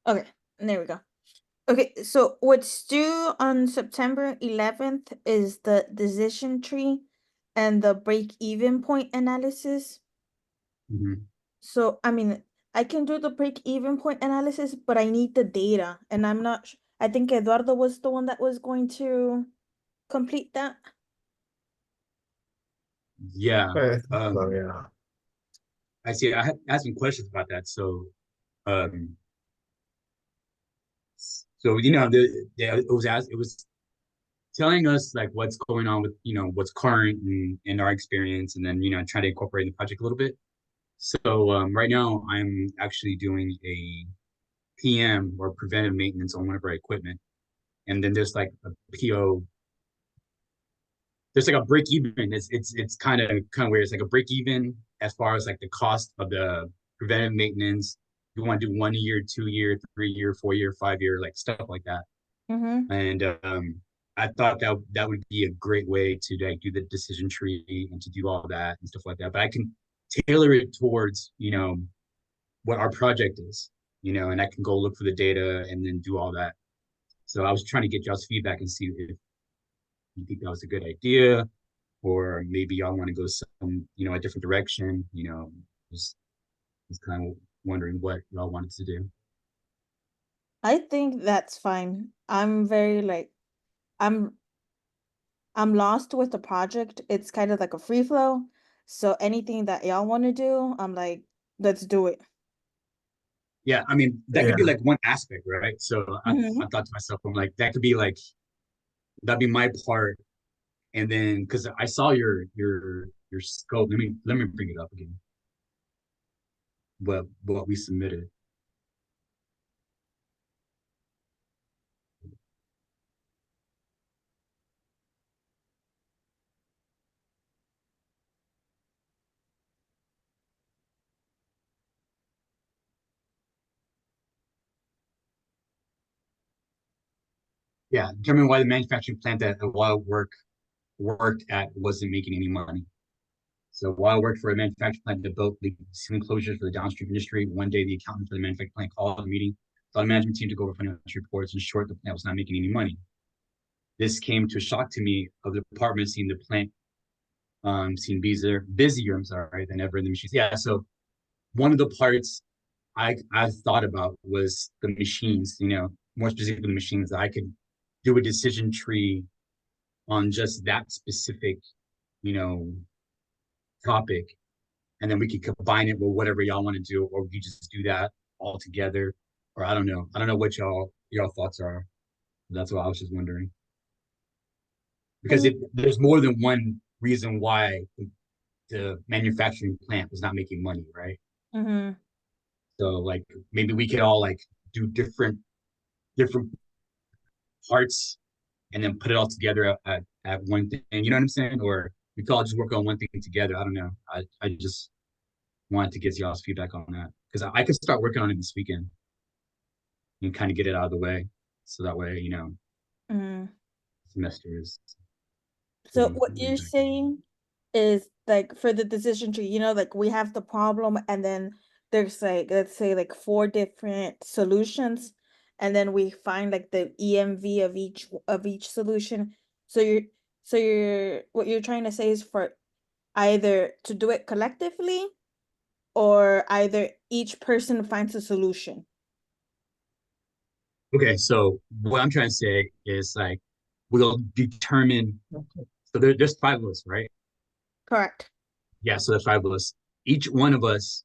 Okay, there we go. Okay, so what's due on September 11th is the decision tree and the break-even point analysis. Mhm. So, I mean, I can do the break-even point analysis, but I need the data, and I'm not I think Eduardo was the one that was going to complete that. Yeah. I think so, Um, yeah. I see. I had some questions about that. Um, it was telling us like what's going on with what's current in our experience, and then try to incorporate in the project a little bit. So right now I'm actually doing a PM or preventive maintenance on one of our equipment, and then there's like a PO. There's like a break even. It's kind of weird. It's like a break even as far as like the cost of the preventive maintenance. You want to do 1 year, 2 year, 3 year, 4 year, 5 year, like stuff like that. Mm-hmm. And I thought that would be a great way to like do the decision tree and to do all that and stuff like that. But I can tailor it towards what our project is, and I can go look for the data and then do all that. So I was trying to get y'all's feedback and see if you think that was a good idea, or maybe y'all want to go some, a different direction. Just just kind of wondering what y'all wanted to do. I think that's fine. I'm very like I'm I'm lost with the project. It's kind of like a free flow. So anything that y'all want to do, I'm like, let's do it. Yeah, I mean that could be Yeah. like one aspect, right? So I Mm-hmm. thought to myself, I'm like, that could be like that'd be my part. And then because I saw your scope, let me bring it up again. What we submitted. Yeah, determine why the manufacturing plant that Wild worked at wasn't making any money. So while I worked for a manufacturing plant that built the enclosures for the downstream industry, one day the accountant for the manufacturing plant called a meeting, told the management team to go over financial reports. In short, the plant was not making any money. This came to a shock to me of the department seeing the plant seeing busier, I'm sorry, than ever in the machines. Yeah, so one of the parts I thought about was the machines, more specifically the machines that I could do a decision tree on just that specific, you know, topic, and then we could combine it with whatever y'all want to do, or we just do that all together, or I don't know. I don't know what y'all thoughts are. That's what I was just wondering because there's more than one reason why the manufacturing plant was not making money, right? Mm-hmm. So like maybe we could all like do different parts and then put it all together at one thing. You know what I'm saying? Or we could all just work on one thing together. I don't know. I just wanted to get y'all's feedback on that because I could start working on it this weekend and kind of get it out of the way, so that way Mm-hmm. semester is So getting what really you're back. saying is like for the decision tree, like we have the problem and then there's like let's say like four different solutions and then we find like the EMV of each solution. So you're what you're trying to say is for either to do it collectively or either each person finds a solution. Okay, so what I'm trying to say is like we'll determine. So there's five of us, right? Correct. Yeah, so there's five of us. Each one of us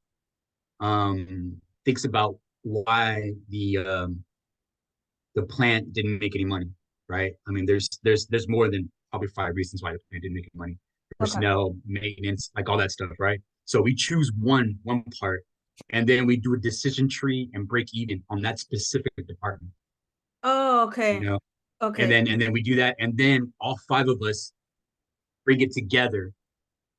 thinks about why the plant didn't make any money, right? I mean, there's more than probably five reasons why the plant didn't make any money. Okay. Personnel, maintenance, like all that stuff, right? So we choose one part, and then we do a decision tree and break even on that specific department, Oh, you okay. know. And Okay. then we do that, and then all five of us bring it together,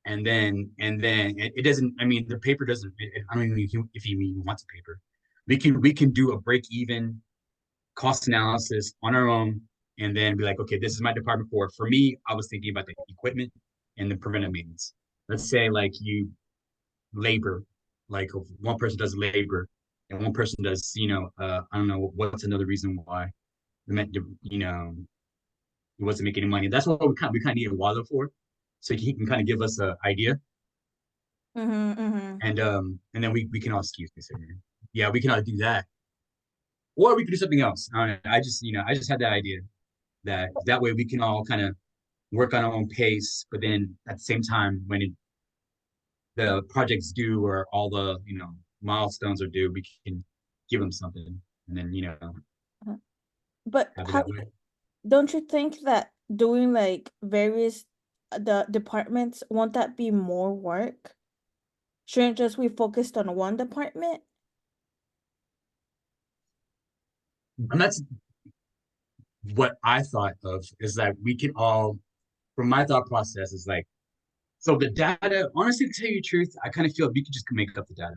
and then it doesn't. I mean, the paper doesn't. I don't even if you even want the paper. We can do a break even cost analysis on our own and then be like, okay, this is my department for me, I was thinking about the equipment and the preventive maintenance. Let's say like you labor, like one person does labor and one person does, I don't know what's another reason why the he wasn't making any money. That's what we kind of need Waldo for, so he can kind of give us an idea, Mm-hmm. and then we can all excuse me, sir. Yeah, we can all do that, or we could do something else. I don't know. I just had that idea that way we can all kind of work on our own pace, but then at the same time, when the project's due or all the milestones are due, we can give them something, and then But have it how that way. don't you think that doing like various the departments, won't that be more work? Shouldn't just we focused on one department? And that's what I thought of is that we can all, from my thought process, is like, so the data, honestly, to tell you the truth, I kind of feel we could just make up the data.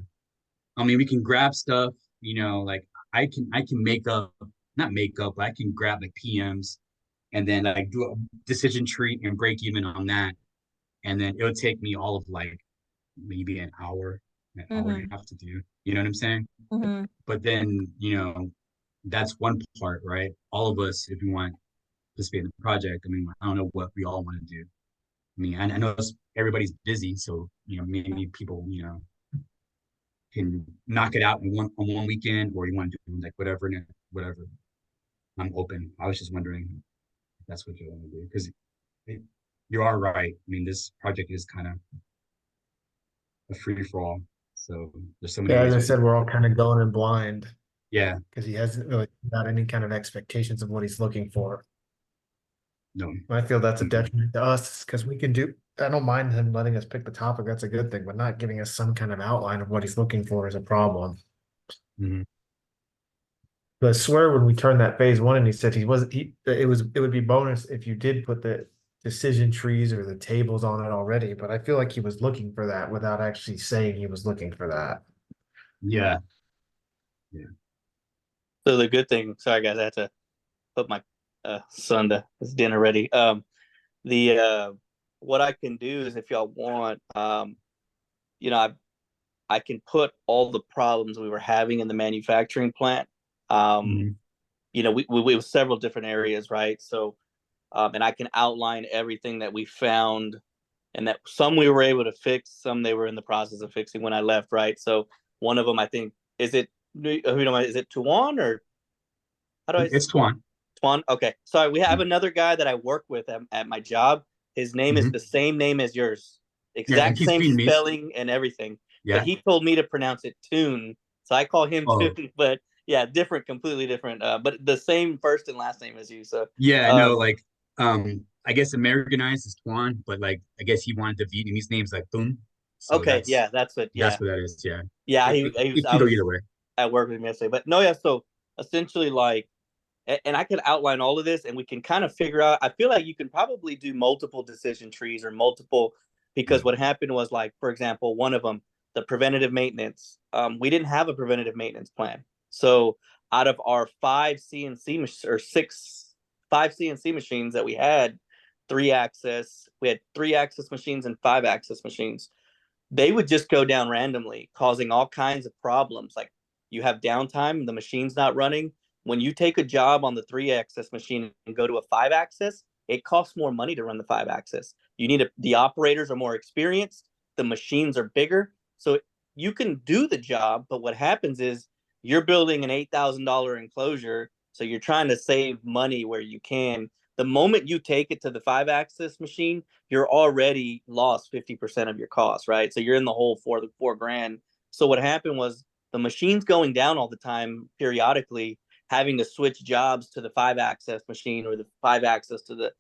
I mean, we can grab stuff, like I can make up, not make up, but I can grab like PMs and then like do a decision tree and break even on that. And then it would take me all of like maybe an hour and Mm-hmm. a half to do. You know what I'm saying? Mm-hmm. But then, that's one part, right? All of us, if we want to participate in the project, I mean, I don't know what we all want to do. I mean, I know everybody's busy, so maybe people, can knock it out in one weekend, or you want to do like whatever. I'm open. I was just wondering if that's what you want to do because you are right. I mean, this project is kind of a free for all. So there's so many Yeah, as ways I we can. said, we're all kind of going in blind Yeah, because he hasn't really got any kind of expectations of what he's looking for. no. I feel that's a Mhm. detriment to us because we can do, I don't mind him letting us pick the topic. That's a good thing, but not giving us some kind of outline of what he's looking for is a problem. Mhm. But I swear when we turned that phase one and he said he wasn't, it would be bonus if you did put the decision trees or the tables on it already, but I feel like he was looking for that without actually saying he was looking for that. Yeah, yeah. So the good thing, sorry guys, I had to put my son to his dinner ready. The what I can do is if y'all want, you know, I can put all the problems we were having in the manufacturing plant. Um, Mhm. we have several different areas, right? So, and I can outline everything that we found, and that some we were able to fix, some they were in the process of fixing when I left, right? So one of them, I think, is it, is it Tuan or how do I? It's Twan. Tuan. Okay, sorry. We have Mhm. another guy that I work with at my job. His name is Mhm. the same name as yours, Yeah, and exact he's same Vietnamese. spelling and everything. But Yeah. he told me to pronounce it Tune, so I call him Oh, Tune. But yeah, different, completely different. But the same first and last name as you. So yeah. No, um, like, I guess Americanized is Twan, but like, I guess he wanted the Vietnamese names like Thun. So okay, yeah, that's what. that's Yeah, what that is. Yeah. yeah. It, He was. it I can go was either way. at work with him yesterday. But no, yeah. So essentially, like, and I can outline all of this and we can kind of figure out. I feel like you can probably do multiple decision trees or multiple, because Yeah. what happened was, like, for example, one of them, the preventative maintenance. We didn't have a preventative maintenance plan. So out of our five CNC or five CNC machines that we had, we had 3-axis machines and 5-axis machines. They would just go down randomly, causing all kinds of problems. Like, you have downtime, the machine's not running. When you take a job on the 3-axis machine and go to a 5-axis, it costs more money to run the 5-axis. The operators are more experienced, the machines are bigger. So you can do the job, but what happens is you're building an $8,000 enclosure. So you're trying to save money where you can. The moment you take it to the 5-axis machine, you're already lost 50% of your cost, right? So you're in the hole for the 4 grand. So what happened was the machine's going down all the time, periodically, having to switch jobs to the 5-axis machine or the 5-axis to the,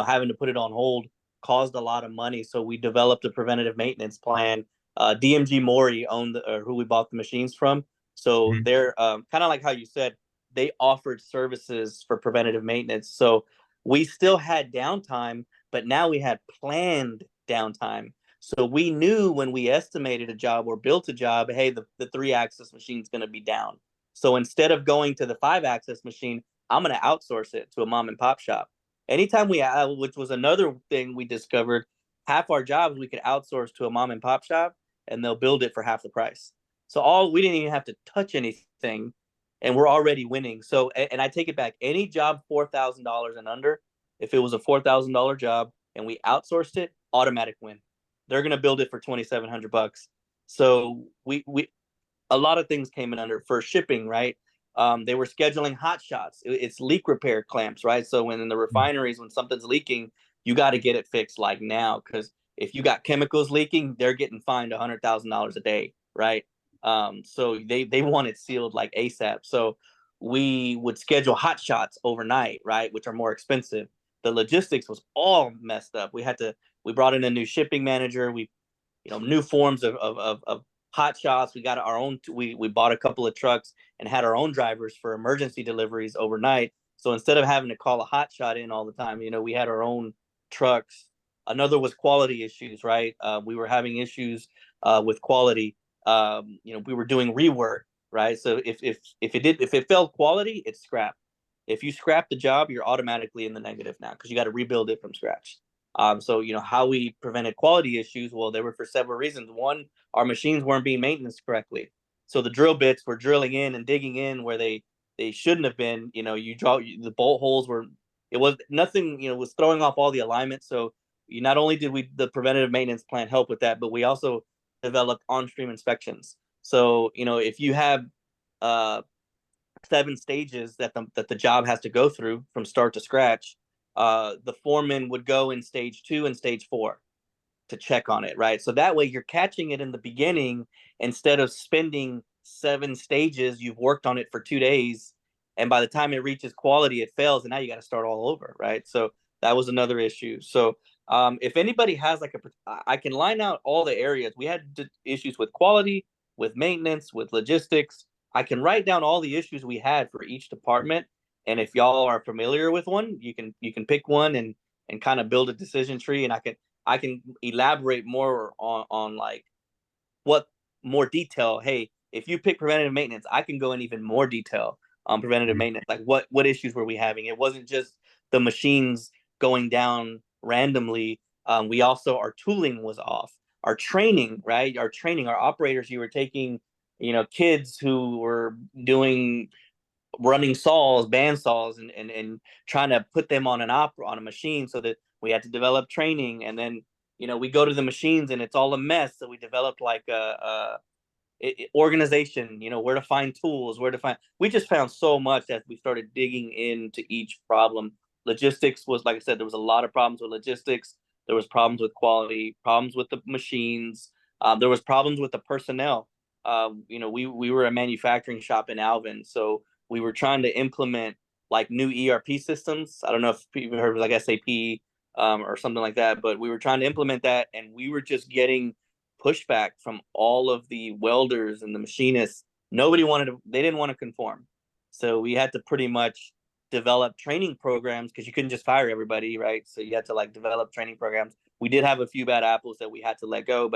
having to put it on hold caused a lot of money. So we developed a preventative maintenance plan. DMG Mori owned who we bought the machines from. So Mhm. they're kind of like how you said, they offered services for preventative maintenance. So we still had downtime, but now we had planned downtime. So we knew when we estimated a job or built a job, hey, the 3-axis machine is going to be down. So instead of going to the 5-axis machine, I'm going to outsource it to a mom and pop shop. Anytime which was another thing we discovered, half our jobs we could outsource to a mom and pop shop and they'll build it for half the price. So we didn't even have to touch anything, and we're already winning. So, and I take it back. Any job $4,000 and under, if it was a $4,000 job and we outsourced it, automatic win. They're gonna build it for $2,700. So we a lot of things came in under for shipping, right? They were scheduling hot shots. It's leak repair clamps, right? So when in the refineries, when something's leaking, you got to get it fixed like now, because if you got chemicals leaking, they're getting fined $100,000 a day, right? So they want it sealed like ASAP. So we would schedule hot shots overnight, right, which are more expensive. The logistics was all messed up. We brought in a new shipping manager. We, new forms of hot shots. We got our own. We bought a couple of trucks and had our own drivers for emergency deliveries overnight. So instead of having to call a hot shot in all the time, we had our own trucks. Another was quality issues, right? We were having issues with quality. We were doing rework, right? So if it failed quality, it's scrapped. If you scrap the job, you're automatically in the negative now because you got to rebuild it from scratch. So how we prevented quality issues? Well, they were for several reasons. One, our machines weren't being maintained correctly. So the drill bits were drilling in and digging in where they shouldn't have been. The bolt holes were, it was nothing, was throwing off all the alignments. So not only did the preventative maintenance plan help with that, but we also developed on-stream inspections. So, if you have 7 stages that the job has to go through from start to scratch, the foreman would go in stage 2 and stage 4 to check on it, right? So that way you're catching it in the beginning instead of spending 7 stages. You've worked on it for 2 days, and by the time it reaches quality, it fails, and now you got to start all over, right? So that was another issue. So if anybody has I can line out all the areas. We had issues with quality, with maintenance, with logistics. I can write down all the issues we had for each department. And if y'all are familiar with one, you can pick one and kind of build a decision tree. And I can elaborate more on like what more detail. Hey, if you pick preventative maintenance, I can go in even more detail on preventative maintenance. Like what issues were we having? It wasn't just the machines going down randomly. We also, our tooling was off. Our training, right? Our operators, you were taking, kids who were running saws, band saws, and trying to put them on on a machine, so that we had to develop training. And then, we go to the machines and it's all a mess. So we developed like a organization, where to find tools, we just found so much as we started digging into each problem. Logistics was, like I said, there was a lot of problems with logistics. There was problems with quality, problems with the machines. There was problems with the personnel. We were a manufacturing shop in Alvin, so we were trying to implement like new ERP systems. I don't know if people heard of like SAP or something like that, but we were trying to implement that, and we were just getting pushback from all of the welders and the machinists. They didn't want to conform. So we had to pretty much develop training programs, because you couldn't just fire everybody, right? So you had to like develop training programs. We did have a few bad apples that we had to let go,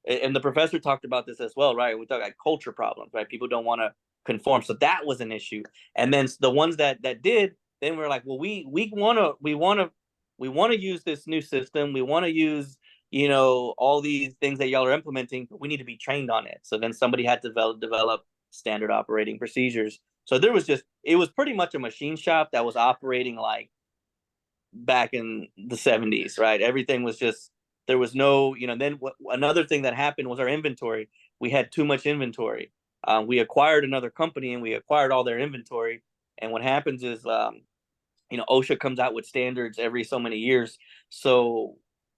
and the professor talked about this as well, right? We talked like culture problems, right? People don't want to conform. So that was an issue. And then the ones that did, then we're like, well, we want to use this new system. We want to use, all these things that y'all are implementing, but we need to be trained on it. So then somebody had to develop standard operating procedures. So it was pretty much a machine shop that was operating like back in the 70s, right? Everything was just, there was no, then another thing that happened was our inventory. We had too much inventory. We acquired another company and we acquired all their inventory. And what happens is, OSHA comes out with standards every so many years. So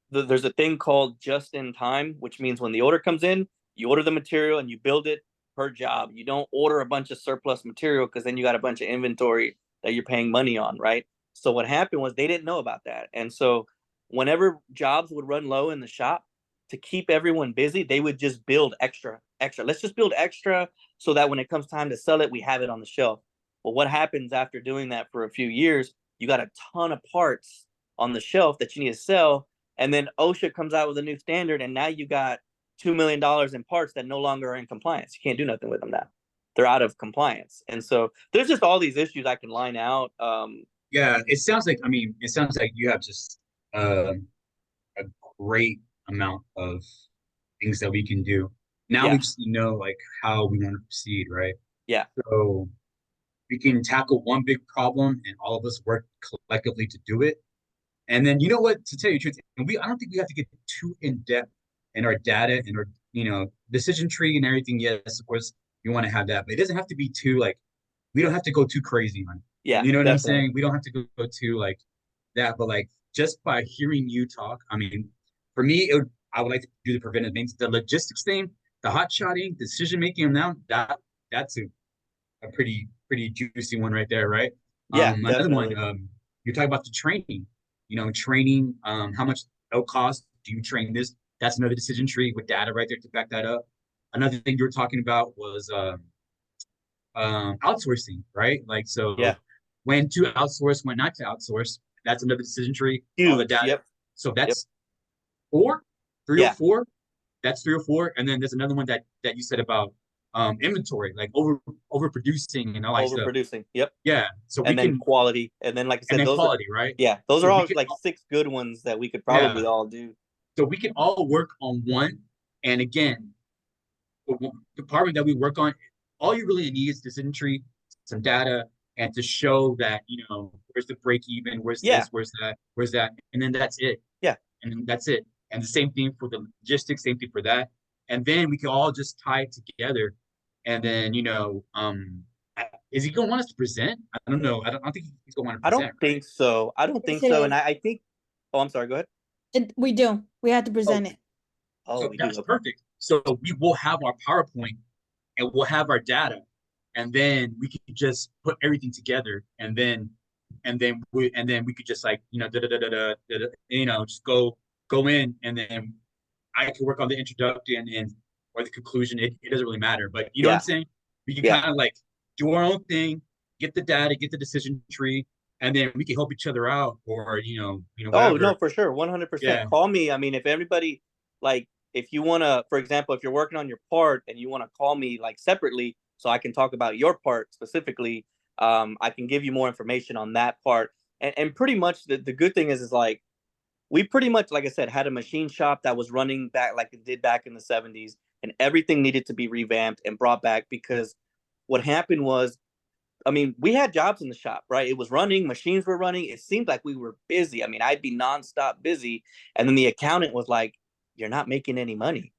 there's a thing called just in time, which means when the order comes in, you order the material and you build it per job. You don't order a bunch of surplus material, because then you got a bunch of inventory that you're paying money on, right? So what happened was they didn't know about that. And so whenever jobs would run low in the shop, to keep everyone busy, they would just build extra. Let's just build extra so that when it comes time to sell it, we have it on the shelf. Well, what happens after doing that for a few years? You got a ton of parts on the shelf that you need to sell. And then OSHA comes out with a new standard, and now you got $2 million in parts that no longer are in compliance. You can't do nothing with them now. They're out of compliance. And so there's just all these issues I can line out. Yeah, it sounds like you have just a great amount of things that we can do. Now Yeah. we just need to know like how we want to proceed, right? Yeah. So we can tackle one big problem and all of us work collectively to do it. And then you know what, to tell you the truth, and I don't think we have to get too in depth in our data and our, decision tree and everything. Yes, of course, you want to have that, but it doesn't have to be too like we don't have to go too crazy on it. Yeah, You know what I'm definitely. saying? We don't have to go too like that, but like just by hearing you talk, I mean, for me, I would like to do the preventive maintenance, the logistics thing, the hot shotting, decision making. Now that's a pretty juicy one right there, right? Yeah, Another one, definitely. you're talking about the training. Training. How much it'll cost? Do you train this? That's another decision tree with data right there to back that up. Another thing you were talking about was outsourcing, right? Like Yeah, so, when to outsource, when not to outsource. That's another decision tree. All the huge. data. Yep. So Yep. that's four, three or Yeah, four. That's three or four, and then there's another one that you said about inventory, like overproducing and all that stuff. overproducing. Yep. Yeah, so we And then can, quality. And then, like I and said, then those are, quality, right? yeah, those So are we all can, like 6 good ones that we could yeah, probably all do. so we can all work on one. And again, the department that we work on, all you really need is decision tree, some data, and to show that where's the break even, where's Yeah. this, where's that, and then that's it. Yeah. And then that's it. And the same thing for the logistics, same thing for that. And then we can all just tie it together. And then, is he gonna want us to present? I don't know. I don't think he's gonna want to I don't present, right? think so. I don't Yes, think it so. And is. I think, oh, I'm sorry. Go ahead. We do. We have to Oh, present it. oh, So we do. that's Okay. perfect. So we will have our PowerPoint and we'll have our data, and then we could just put everything together, and then we could just like da da da da da, just go in, and then I can work on the introduction and or the conclusion. It doesn't really matter, but you know what I'm Yeah. saying? We can Yeah. kind of like do our own thing, get the data, get the decision tree, and then we can help each other out, or Oh, no, whatever. for sure. 100%. Yeah, Call me. I mean, if everybody, like, if you want to, for example, if you're working on your part and you want to call me like separately so I can talk about your part specifically, I can give you more information on that part. And pretty much the good thing is like, we pretty much, like I said, had a machine shop that was running back like it did back in the 70s, and everything needed to be revamped and brought back because what happened was, I mean, we had jobs in the shop, right? It was running, machines were running. It seemed like we were busy. I mean, I'd be nonstop busy. And then the accountant was like, "You're not making any money."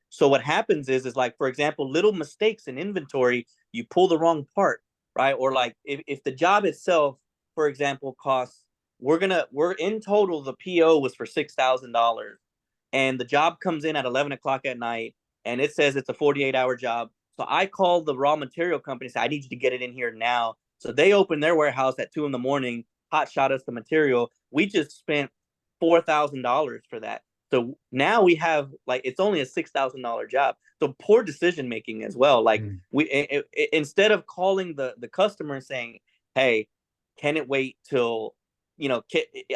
So what happens is like, for example, little mistakes in inventory, you pull the wrong part, right? Or like if the job itself, for example, costs, we're in total, the PO was for $6,000, and the job comes in at 11 o'clock at night, and it says it's a 48-hour job. So I called the raw material company and said, I need you to get it in here now. So they opened their warehouse at 2 in the morning, hot shot us the material. We just spent $4,000 for that. So now we have like, it's only a $6,000 job. So poor decision making as well. Like instead of calling the customer and saying, "Hey, can it wait till,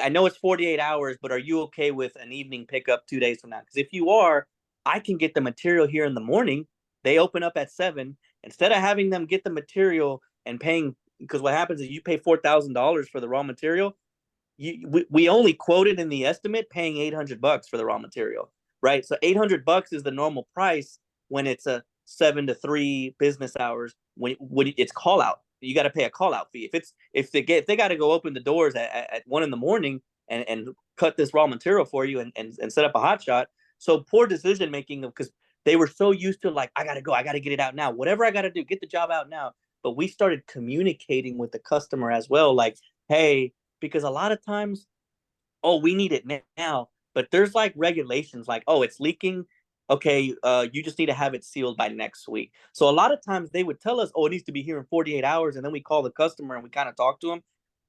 I know it's 48 hours, but are you okay with an evening pickup 2 days from now?" Because if you are, I can get the material here in the morning. They open up at 7. Instead of having them get the material and paying, because what happens is you pay $4,000 for the raw material. We only quoted in the estimate paying $800 for the raw material, right? So $800 is the normal price when it's a 7 to 3 business hours. When it's call out, you got to pay a call out fee. If they got to go open the doors at 1 in the morning and cut this raw material for you and set up a hot shot. So poor decision making because they were so used to like, I got to go, I got to get it out now. Whatever I got to do, get the job out now. But we started communicating with the customer as well, like, hey, because a lot of times, oh, we need it now, but there's like regulations like, oh, it's leaking. Okay, you just need to have it sealed by next week. So a lot of times they would tell us, oh, it needs to be here in 48 hours. And then we call the customer and we kind of talk to them.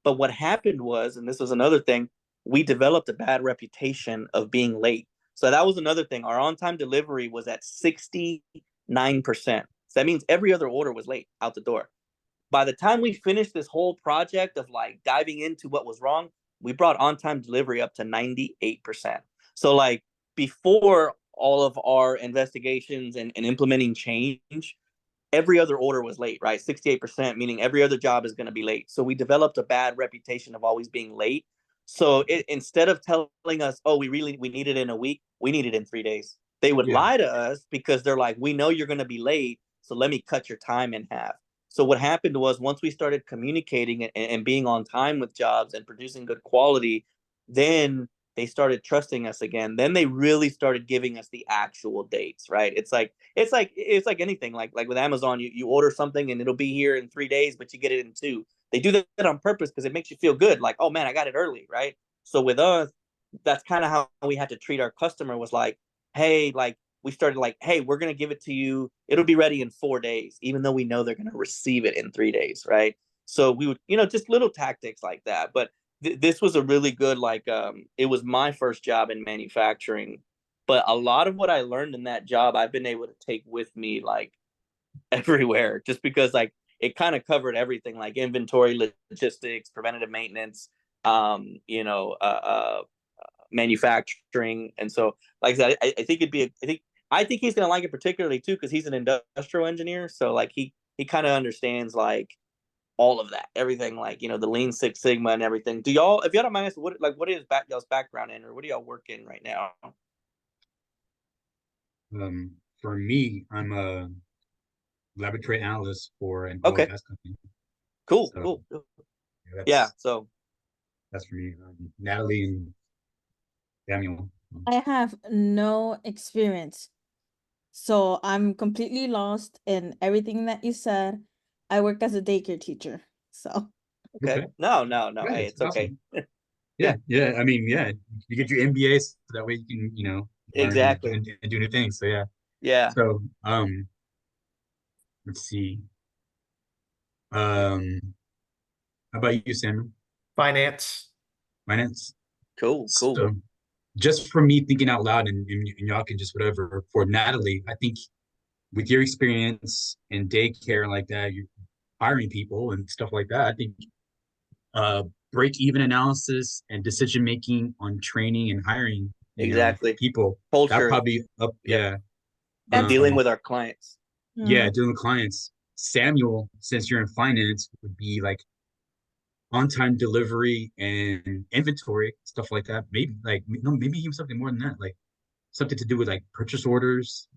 But what happened was, and this was another thing, we developed a bad reputation of being late. So that was another thing. Our on time delivery was at 69%. So that means every other order was late out the door. By the time we finished this whole project of like diving into what was wrong, we brought on time delivery up to 98%. So, like, before all of our investigations and implementing change, every other order was late, right? 68%, meaning every other job is going to be late. So, we developed a bad reputation of always being late. So, instead of telling us, oh, we need it in a week, we need it in 3 days. They would Yeah. lie to us because they're like, we know you're going to be late, so let me cut your time in half. So what happened was once we started communicating and being on time with jobs and producing good quality, then they started trusting us again. Then they really started giving us the actual dates, right? It's like anything. Like with Amazon, you order something and it'll be here in 3 days, but you get it in 2. They do that on purpose because it makes you feel good. Like, oh man, I got it early, right? So with us, that's kind of how we had to treat our customer. Was like, hey, like we started like, hey, we're gonna give it to you. It'll be ready in 4 days, even though we know they're gonna receive it in 3 days, right? So we would, just little tactics like that. But this was a really good, like, it was my first job in manufacturing, but a lot of what I learned in that job, I've been able to take with me like everywhere, just because like it kind of covered everything, like inventory, logistics, preventative maintenance, manufacturing. And so, like I said, I think it'd be, I think he's gonna like it particularly too because he's an industrial engineer. So like he kind of understands like all of that, everything, like the Lean Six Sigma and everything. Do y'all, if y'all don't mind asking, what is y'all's background in, or what do y'all work in right now? For me, I'm a laboratory analyst for an oil Okay, and gas company. cool, So cool. that's, Yeah, so that's for me. Natalie and Samuel. I have no experience. So I'm completely lost in everything that you said. I work as a daycare teacher. So okay. Okay. No, Yeah, hey, it's it's okay. awesome. Yeah. I mean, yeah, you get your MBA so that way you can, learn Exactly. and do new things. So yeah. Yeah. So let's see. How about you, Samuel? Finance. Finance. Cool, cool. So just for me thinking out loud, and y'all can just whatever. For Natalie, I think with your experience in daycare and like that, you're hiring people and stuff like that. I think uh break even analysis and decision making on training and hiring, Exactly. people. That Culture. probably up, Yep. yeah. And that's dealing Um, with our clients. yeah, mm, dealing with clients. Samuel, since you're in finance, would be like on-time delivery and inventory, stuff like that. Maybe like no, maybe even something more than that, like something to do with like purchase orders.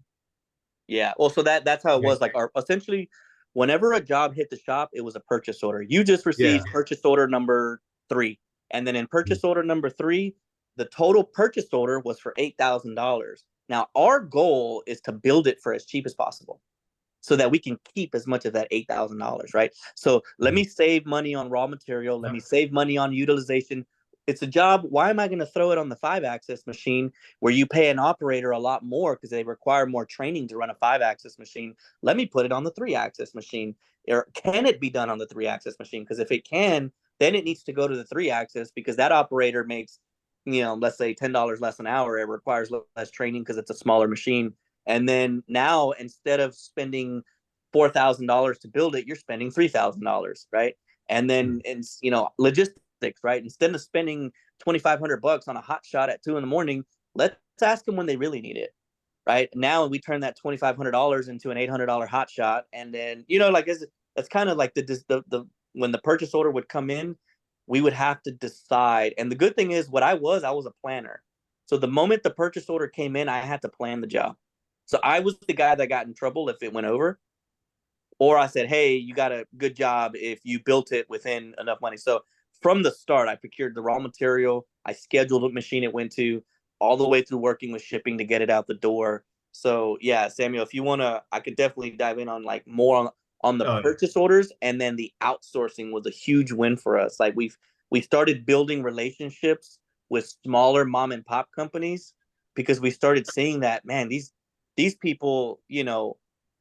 Yeah. Well, so that's how it Yeah, was. Like our essentially, whenever a job hit the shop, it was a purchase order. You just yeah. received purchase order number 3, and then in purchase order number 3, the total purchase order was for $8,000. Now our goal is to build it for as cheap as possible, so that we can keep as much of that $8,000, right? So let me save money on raw material. Let me save money on utilization. It's a job. Why am I going to throw it on the 5-axis machine where you pay an operator a lot more because they require more training to run a 5-axis machine? Let me put it on the 3-axis machine. Or can it be done on the 3-axis machine? Because if it can, then it needs to go to the 3-axis because that operator makes, let's say $10 less an hour. It requires less training because it's a smaller machine. And then now, instead of spending $4,000 to build it, you're spending $3,000, right? And then, logistics, right? Instead of spending $2,500 on a hot shot at 2 in the morning, let's ask them when they really need it, right? Now we turn that $2,500 into an $800 hot shot, and then like that's kind of like the when the purchase order would come in, we would have to decide. And the good thing is, I was a planner. So the moment the purchase order came in, I had to plan the job. So I was the guy that got in trouble if it went over, or I said, "Hey, you got a good job if you built it within enough money." So from the start, I procured the raw material, I scheduled what machine it went to, all the way through working with shipping to get it out the door. So yeah, Samuel, if you wanna, I could definitely dive in on like more on the Oh, yeah. purchase orders, and then the outsourcing was a huge win for us. Like we started building relationships with smaller mom and pop companies because we started seeing that, man, these people,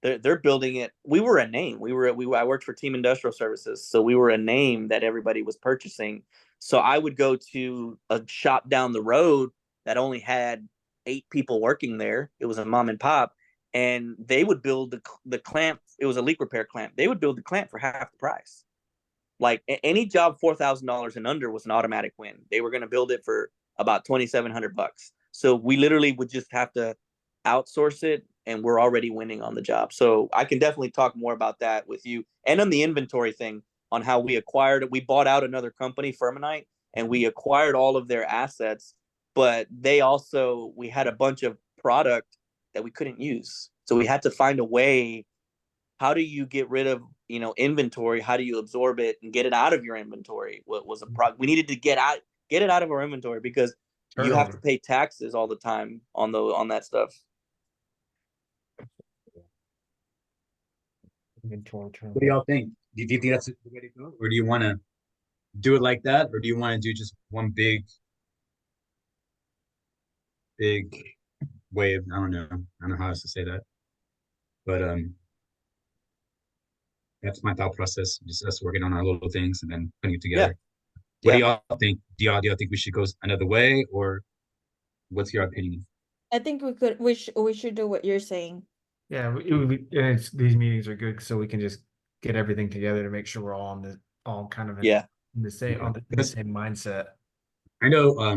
they're building it. We were a name. I worked for Team Industrial Services, so we were a name that everybody was purchasing. So I would go to a shop down the road that only had 8 people working there. It was a mom and pop, and they would build the clamp. It was a leak repair clamp. They would build the clamp for half the price. Like any job $4,000 and under was an automatic win. They were going to build it for about $2,700. So we literally would just have to outsource it, and we're already winning on the job. So I can definitely talk more about that with you, and on the inventory thing, on how we acquired it. We bought out another company, Firmanite, and we acquired all of their assets. But we had a bunch of product that we couldn't use. So we had to find a way. How do you get rid of, inventory? How do you absorb it and get it out of your inventory? What was we needed to get it out of our inventory because you have to Turnover. pay taxes all the time on that stuff. Inventory turnover. What do y'all think? Do you think that's the way to go? Or do you want to do it like that? Or do you want to do just one big way of, I don't know how else to say that. But that's my thought process. Just us working on our little things and then putting it together. What do y'all think? Do y'all think we should go another way, or what's your opinion? I think we should do what you're saying. Yeah, it would be, and these meetings are good so we can just get everything together to make sure we're all kind of in the same in the same mindset. I know I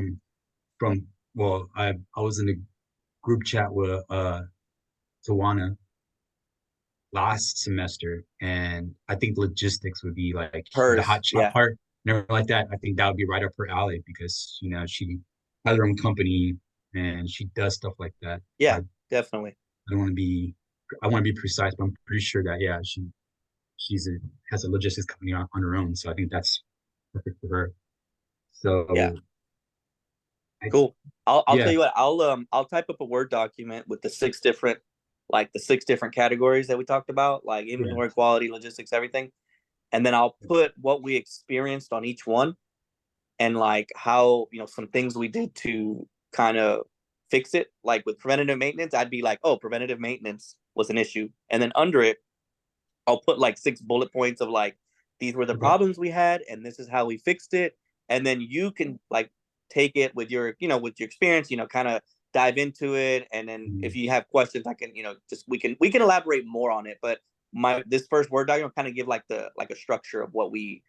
was in a group chat with Tawana last semester, and I think logistics would be like the hot part and everything like that. I think that would be right up her alley because she has her own company and she does stuff like that. Yeah, definitely. I want to be precise, but I'm pretty sure that has a logistics company on her own, so I think that's perfect for her. So yeah, cool. I'll tell you what. I'll type up a Word document with the six different categories that we talked about, like inventory, quality, logistics, everything, and then I'll put what we experienced on each one, and like how some things we did to kind of fix it. Like with preventative maintenance, I'd be like, oh, preventative maintenance was an issue, and then under it, I'll put like 6 bullet points of like, these were the problems we had, and this is how we fixed it. And then you can like take it with your experience, kind of dive into it. And then if you have questions, I can, we can elaborate more on it. But this first Word document kind of give like a structure of what we,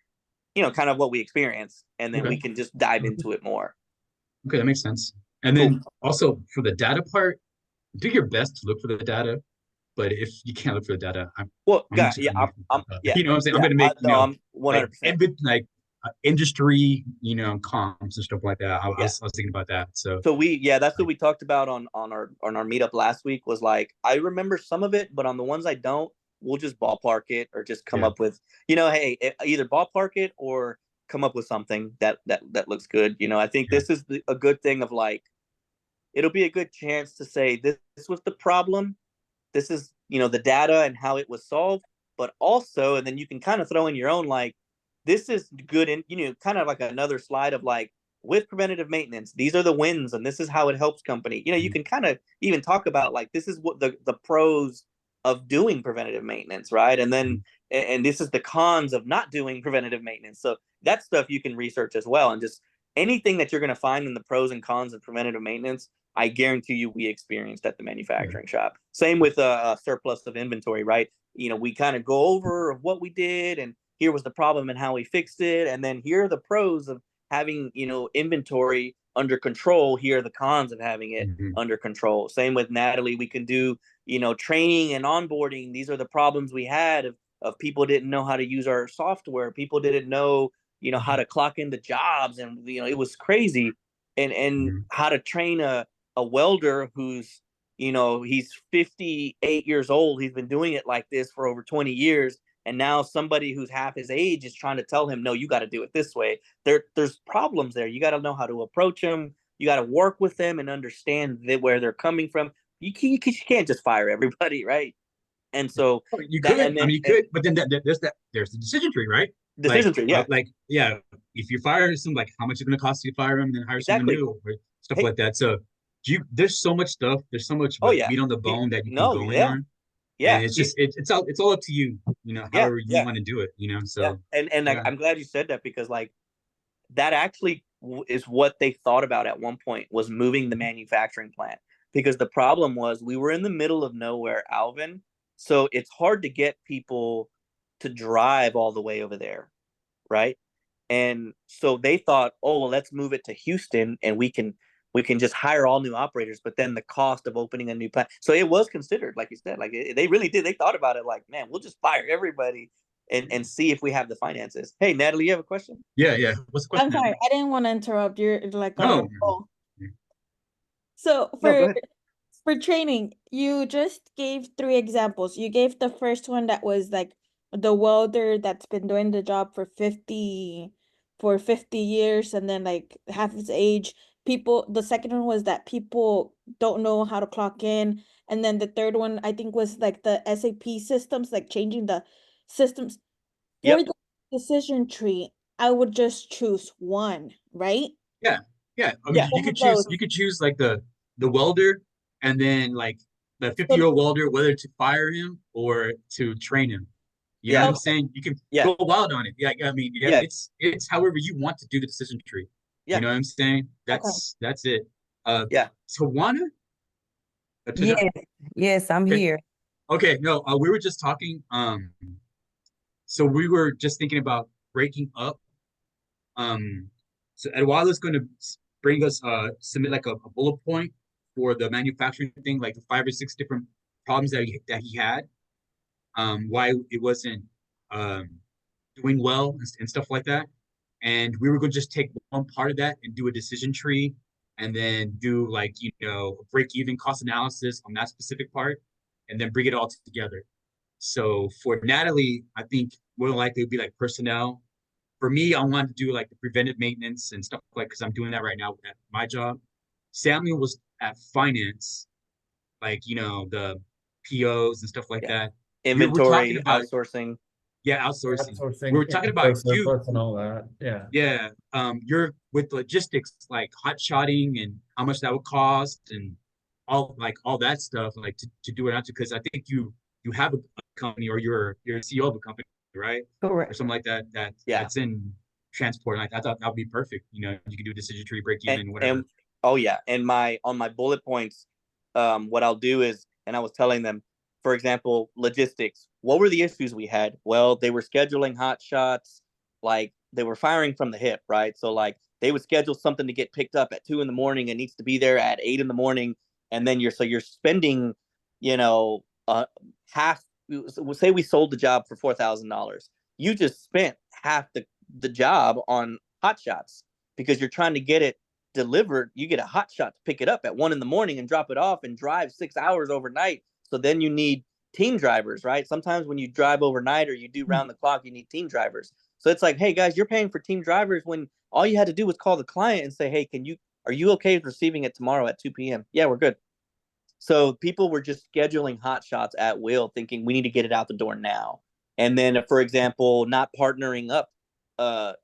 kind of what we experienced, and then we can just dive into it more. Okay, that makes sense. And then also for the data part, do your best to look for the data. But if you can't look for the data, I'm you know what I'm saying? I'm going to make, I'm 100%. Industry, comms and stuff like that. I was thinking about that. So that's what we talked about on our meetup last week, was like, I remember some of it, but on the ones I don't, we'll just ballpark it or just come up with, hey, either ballpark it or come up with something that looks good. I think this is a good thing of like, it'll be a good chance to say this was the problem. This is, the data and how it was solved, but also, and then you can kind of throw in your own, like, this is good. And, kind of like another slide of like, with preventative maintenance, these are the wins and this is how it helps company. You can kind of even talk about like, this is what the pros of doing preventative maintenance, right? And then, and this is the cons of not doing preventative maintenance. So that stuff you can research as well. And just anything that you're going to find in the pros and cons of preventative maintenance, I guarantee you we experienced at the manufacturing shop. Same with a surplus of inventory, right? We kind of go over of what we did, and here was the problem and how we fixed it. And then here are the pros of having, inventory under control. Here are the cons of having it under control. Same with Natalie. We can do, training and onboarding. These are the problems we had of people didn't know how to use our software. People didn't know, how to clock into jobs. And, it was crazy. And how to train a welder who's, he's 58 years old. He's been doing it like this for over 20 years. And now somebody who's half his age is trying to tell him, no, you got to do it this way. There's problems there. You got to know how to approach them. You got to work with them and understand where they're coming from. You can't just fire everybody, right? And so you could, but then there's the decision tree, right? Decision tree, yeah. If you fire some, like how much is it going to cost you to fire him, then hire someone new, or stuff like that. So there's so much stuff. There's so much meat on the bone that you can go in on. Yeah, and it's just it's all up to you. However you want to do it. So and I'm glad you said that, because like that actually is what they thought about at one point, was moving the manufacturing plant, because the problem was we were in the middle of nowhere, Alvin. So it's hard to get people to drive all the way over there, right? And so they thought, oh, well, let's move it to Houston and we can just hire all new operators. But then the cost of opening a new plant, so it was considered, like you said, like they really did. They thought about it like, man, we'll just fire everybody and see if we have the finances. Hey, Natalie, you have a question? Yeah. What's the question? I'm sorry, I didn't want to interrupt. You're like, no. So for For training, you just gave 3 examples. You gave the first one that was like the welder that's been doing the job for 50 years and then like half his age. People, the second one was that people don't know how to clock in. And then the third one, I think, was like the SAP systems, like changing the systems. For Yep. the decision tree, I would just choose one, right? Yeah, yeah. I mean, Yeah. you One could of those. choose like the welder, and then like the So 50-year-old welder, whether to fire him or to train him. You know Yeah. what I'm Okay. saying? You can Yeah. go wild on it. Yeah, I mean, yeah, Yeah. it's however you want to do the decision tree. Yeah. You know what I'm saying? Okay. That's it. Yeah. Tawana? Yes, yes, I'm Okay. here. Okay, no, we were just talking. So we were just thinking about breaking up. So Eduardo's going to bring us submit like a bullet point for the manufacturing thing, like the 5 or 6 different problems that he had, why it wasn't doing well and stuff like that. And we were going to just take one part of that and do a decision tree, and then do like a break even cost analysis on that specific part, and then bring it all together. So for Natalie, I think more than likely it would be like personnel. For me, I wanted to do like the preventive maintenance and stuff like, because I'm doing that right now at my job. Samuel was at finance, like the POs and stuff like Yeah. that. We're talking Inventory, about outsourcing. outsourcing. Outsourcing, We were talking about inventory you. surplus and all that. Yeah. Yeah, you're with logistics, like hot shotting and how much that would cost and all that stuff, like to do it out to, because I think you have a company, or you're a CEO of a company, right? Or Correct. something like that Yeah. that's in transport. And I thought that would be perfect. You can do decision tree, break And, even, whatever. and oh yeah, and on my bullet points, what I'll do is, and I was telling them, for example, logistics. What were the issues we had? Well, they were scheduling hot shots, like they were firing from the hip, right? So like they would schedule something to get picked up at 2 a.m. and needs to be there at 8 a.m. And then you're spending, half. We'll say we sold the job for $4,000. You just spent half the job on hot shots because you're trying to get it delivered. You get a hot shot to pick it up at 1 a.m. and drop it off and drive 6 hours overnight. So then you need team drivers, right? Sometimes when you drive overnight or you do round the clock, you need team drivers. So it's like, hey guys, you're paying for team drivers when all you had to do was call the client and say, hey, are you okay with receiving it tomorrow at 2 p.m.? Yeah, we're good. So people were just scheduling hot shots at will, thinking we need to get it out the door now. And then, for example, not partnering up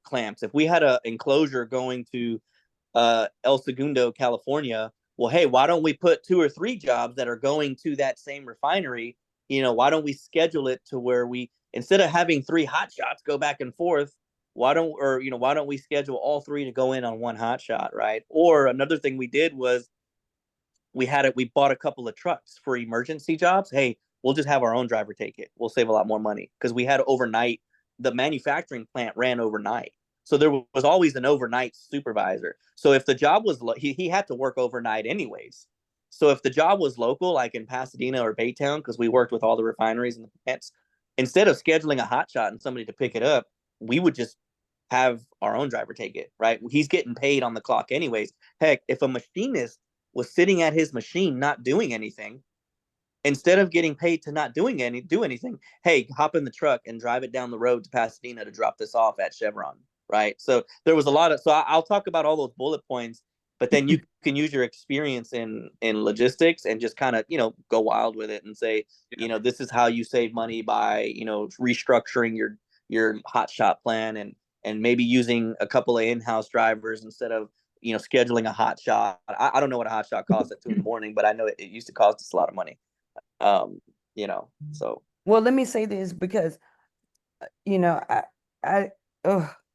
clamps. If we had an enclosure going to El Segundo, California, well, hey, why don't we put 2 or 3 jobs that are going to that same refinery? Why don't we schedule it to where we, instead of having 3 hot shots go back and forth, why don't we schedule all 3 to go in on one hot shot, right? Or another thing we did was we bought a couple of trucks for emergency jobs. Hey, we'll just have our own driver take it. We'll save a lot more money because we had overnight. The manufacturing plant ran overnight. So there was always an overnight supervisor. So if the job was, he had to work overnight anyways. So if the job was local, like in Pasadena or Baytown, because we worked with all the refineries and the plants, instead of scheduling a hot shot and somebody to pick it up, we would just have our own driver take it, right? He's getting paid on the clock anyways. Heck, if a machinist was sitting at his machine not doing anything, instead of getting paid to not do anything, hey, hop in the truck and drive it down the road to Pasadena to drop this off at Chevron, right? So there was a lot of, so I'll talk about all those bullet points, but then you can use your experience in logistics and just kind of, go wild with it and say, this is how you save money by, restructuring your hot shot plan and maybe using a couple of in-house drivers instead of, scheduling a hot shot. I don't know what a hot shot costs at 2 a.m, but I know it used to cost us a lot of money. So. Well, let me say this because,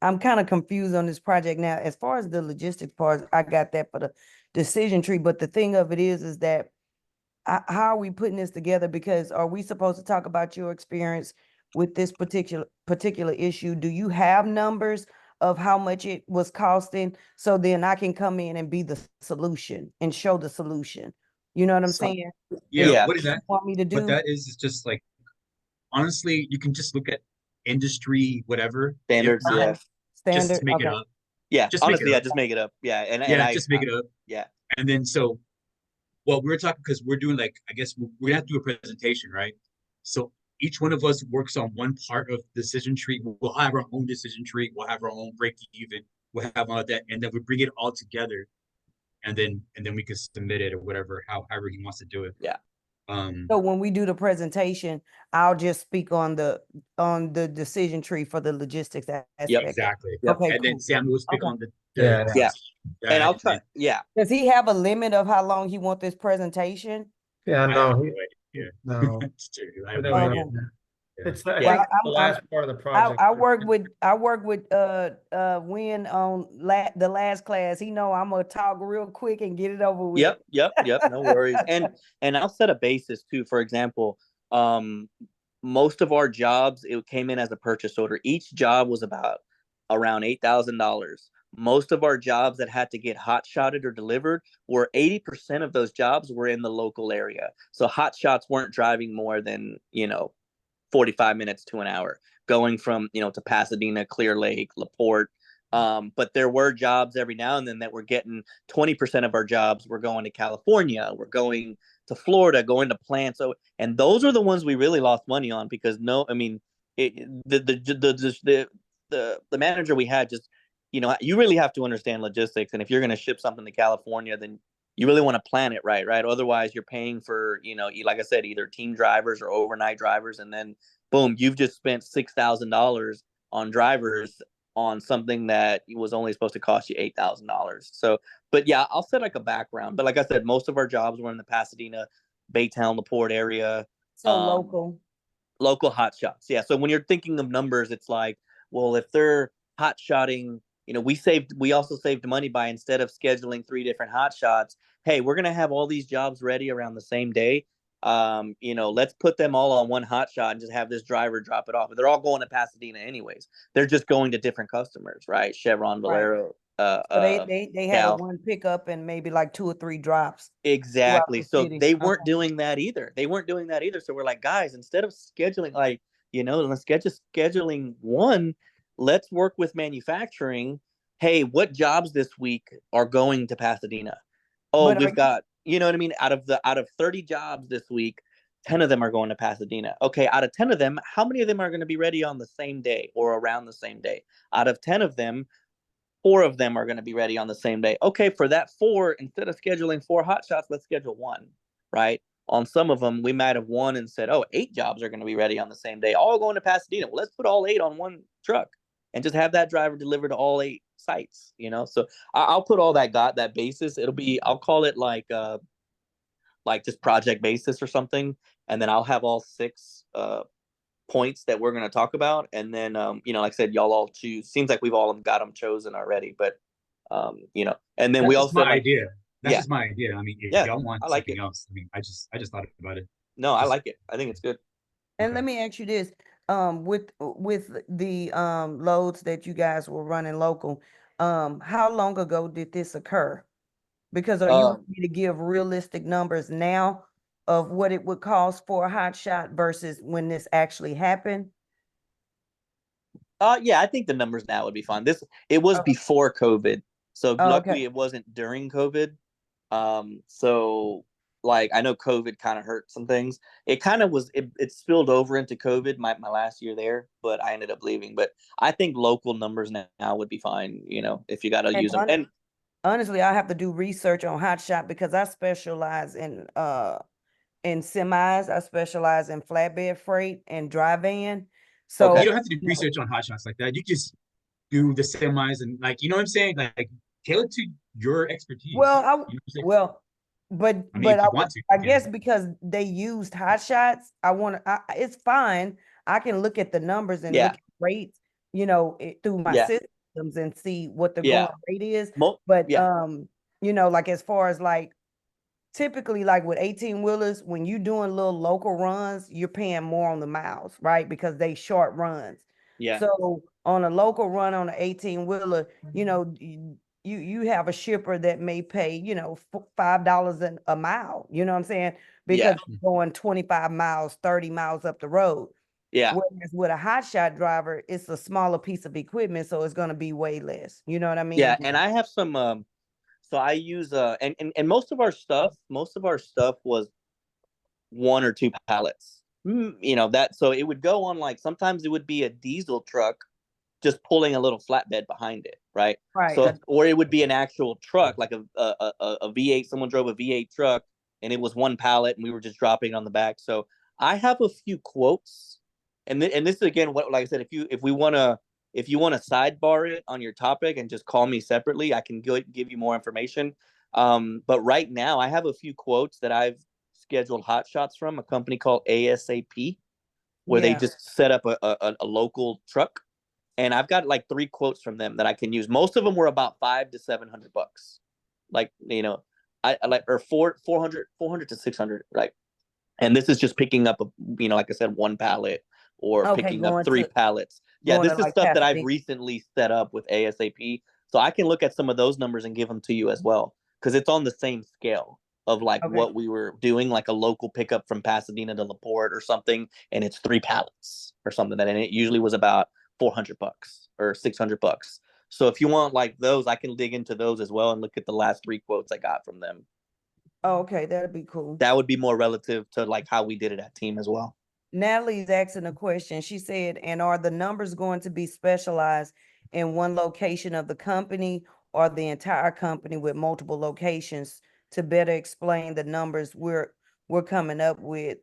I'm kind of confused on this project now. As far as the logistics part, I got that for the decision tree. But the thing of it is that how are we putting this together? Because are we supposed to talk about your experience with this particular issue? Do you have numbers of how much it was costing? So then I can come in and be the solution and show the solution. You know what I'm saying? Yeah, What is that? Want me to do? What that is just like, honestly, you can just look at industry, whatever Standards, yeah. Standard. just make okay. it up. Yeah, Just make it honestly, up. just make it up. Yeah, and Yeah, just make it up. yeah. And then so Well, we were talking because we're doing like, I guess we're gonna have to do a presentation, right? So each one of us works on one part of the decision tree. We'll have our own decision tree. We'll have our own break even. We'll have all that, and then we bring it all together, and then we can submit it or whatever, however he wants to do it. Yeah. So when we do the presentation, I'll just speak on the decision tree for the logistics aspect. Exactly. Yep. Okay, And then cool. Sam will speak Okay. on the Yeah. And I'll try. Yeah. Does he have a limit of how long he want this presentation? Yeah, I have no, no he, idea. no. I have We no don't idea. know. Yeah. It's, I Well, think the I'm- last part of the project. I work with Win on the last class. He know I'm gonna talk real quick and get it over with. Yep. No worries. And I'll set a basis too. For example, most of our jobs, it came in as a purchase order. Each job was about around $8,000. Most of our jobs that had to get hot shotted or delivered were 80% of those jobs were in the local area. So hot shots weren't driving more than, 45 minutes to an hour going from, to Pasadena, Clear Lake, LaPorte. But there were jobs every now and then that were getting 20% of our jobs were going to California, we're going to Florida, going to plants. So, and those are the ones we really lost money on because the manager we had just, you really have to understand logistics. And if you're going to ship something to California, then you really want to plan it right? Otherwise you're paying for, like I said, either team drivers or overnight drivers. And then boom, you've just spent $6,000 on drivers on something that was only supposed to cost you $8,000. So, but yeah, I'll set like a background. But like I said, most of our jobs were in the Pasadena, Baytown, LaPorte area. So Local hot shots. Yeah. So when you're thinking of numbers, it's like, well, if they're hot shotting, we also saved money by, instead of scheduling 3 different hot shots, hey, we're gonna have all these jobs ready around the same day. Let's put them all on one hot shot and just have this driver drop it off. They're all going to Pasadena anyways. They're just going to different customers, right? Chevron, Valero. So they had Cal. one pickup and maybe like 2 or 3 drops. Exactly. the So city. they weren't Okay. doing that either. So we're like, guys, instead of scheduling, like, let's get just scheduling one, let's work with manufacturing. Hey, what jobs this week are going to Pasadena? Oh, But we've got, you know what I mean? Out of 30 jobs this week, 10 of them are going to Pasadena. Okay, out of 10 of them, how many of them are going to be ready on the same day or around the same day? Out of 10 of them, 4 of them are going to be ready on the same day. Okay, for that 4, instead of scheduling 4 hot shots, let's schedule 1, right? On some of them, we might have won and said, oh, 8 jobs are going to be ready on the same day, all going to Pasadena. Well, let's put all 8 on one truck and just have that driver deliver to all 8 sites, So I'll put all that basis. I'll call it like just project basis or something. And then I'll have all 6 points that we're going to talk about. And then, like I said, y'all all choose. Seems like we've all got them chosen already, but, and then That's we just also my idea. That's Yeah. just my idea. I mean, if Yeah, y'all want I like something it. else, I mean, I just thought about it. No, I Just- like it. I think it's good. And Okay. let me ask you this, with the loads that you guys were running local, how long ago did this occur? Because are you Um, want me to give realistic numbers now of what it would cost for a hot shot versus when this actually happened? Yeah, I think the numbers now would be fine. It was Okay. before COVID, so Oh, luckily okay. it wasn't during COVID. So like I know COVID kind of hurt some things. It kind of was. It spilled over into COVID my last year there, but I ended up leaving. But I think local numbers now would be fine. If you got to And use them. And honestly, I have to do research on hot shot because I specialize in semis. I specialize in flatbed freight and dry van. So Okay. You don't have to do you know, research on hot shots like that. You just do the semis and like, you know what I'm saying? Like tailor to your expertise. well, You know what I'm saying? but I mean, if you want to, I you can. guess because they used hot shots, it's fine. I can look at the numbers and Yeah. look at rates, through my Yeah. systems and see what the Yeah. going rate is. Mo- But yeah. like as far as like typically like with 18 wheelers, when you doing little local runs, you're paying more on the miles, right? Because they short runs. Yeah. So on a local run on an 18 wheeler, you have a shipper that may pay, $5 a mile, you know what I'm saying? Because you're going 25 miles, 30 miles up the road. Yeah. Whereas with a hot shot driver, it's a smaller piece of equipment, so it's going to be way less. You know what I mean? Yeah. And I have some So I use and most of our stuff was 1 or 2 pallets. You know that, so it would go on, like sometimes it would be a diesel truck just pulling a little flatbed behind it, right? Right. So, or it would be an actual truck, like a V8. Someone drove a V8 truck, and it was 1 pallet, and we were just dropping it on the back. So I have a few quotes, and this is again what, like I said, if you want to sidebar it on your topic and just call me separately, I can give you more information. But right now, I have a few quotes that I've scheduled hot shots from a company called ASAP, where they Yeah. just set up a local truck, and I've got like 3 quotes from them that I can use. Most of them were about $500 to $700, like, you know, I like, or 400 to 600, right? And this is just picking up like I said, 1 pallet, or Okay, picking up 3 pallets. Yeah, going this to is like stuff that I've Pasadena. recently set up with ASAP, so I can look at some of those numbers and give them to you as well, because it's on the same scale of like Okay. what we were doing, like a local pickup from Pasadena to LaPorte or something, and it's 3 pallets or something, and it usually was about $400 or $600. So if you want like those, I can dig into those as well and look at the last 3 quotes I got from them. Oh, okay, that'd be cool. That would be more relative to like how we did it at team as well. Natalie's asking a question. She said, and are the numbers going to be specialized in one location of the company or the entire company with multiple locations to better explain the numbers we're coming up with,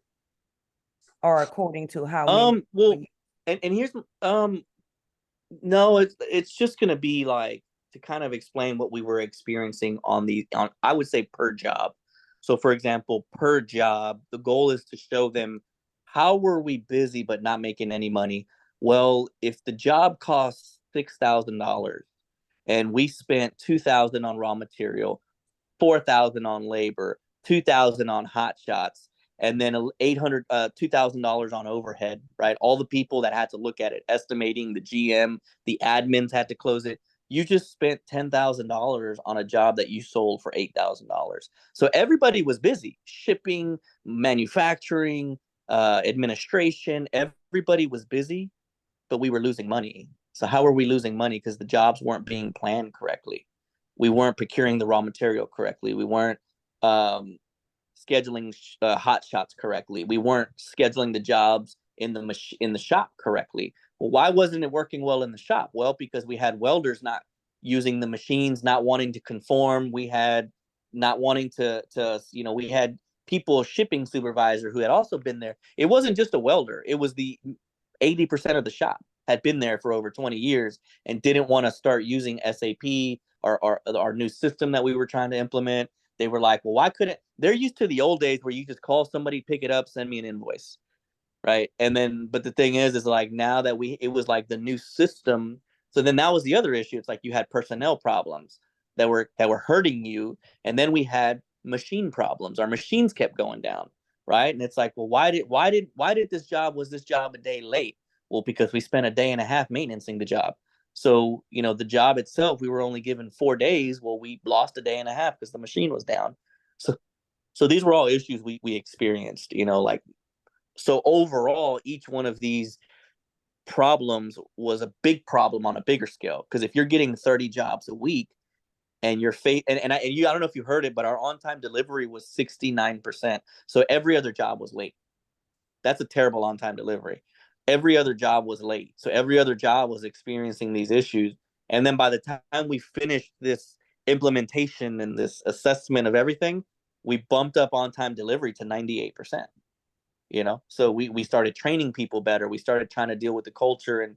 or according to how many? Well, and here's no, it's just gonna be like to kind of explain what we were experiencing on I would say per job. So for example, per job, the goal is to show them how were we busy but not making any money. Well, if the job costs $6,000 and we spent 2,000 on raw material, 4,000 on labor, 2,000 on hot shots, and then $2,000 on overhead, right? All the people that had to look at it, estimating, the GM, the admins had to close it. You just spent $10,000 on a job that you sold for $8,000. So everybody was busy, shipping, manufacturing, administration. Everybody was busy, but we were losing money. So how were we losing money? Because the jobs weren't being planned correctly. We weren't procuring the raw material correctly. We weren't scheduling hot shots correctly. We weren't scheduling the jobs in the shop correctly. Well, why wasn't it working well in the shop? Well, because we had welders not using the machines, not wanting to conform. We had not wanting to we had people, shipping supervisor who had also been there. It wasn't just a welder. It was the 80% of the shop had been there for over 20 years and didn't want to start using SAP or our new system that we were trying to implement. They were like, well, why couldn't, they're used to the old days where you just call somebody, pick it up, send me an invoice. Right. And then, but the thing is like now that it was like the new system. So then that was the other issue. It's like you had personnel problems that were hurting you. And then we had machine problems. Our machines kept going down. Right. And it's like, well, why did this job a day late? Well, because we spent a day and a half maintaining the job. So, the job itself, we were only given 4 days. Well, we lost a day and a half because the machine was down. So these were all issues we experienced, like, so overall, each one of these problems was a big problem on a bigger scale. Because if you're getting 30 jobs a week and you're I don't know if you heard it, but our on-time delivery was 69%. So every other job was late. That's a terrible on-time delivery. Every other job was late. So every other job was experiencing these issues. And then by the time we finished this implementation and this assessment of everything, we bumped up on-time delivery to 98%. So we started training people better. We started trying to deal with the culture and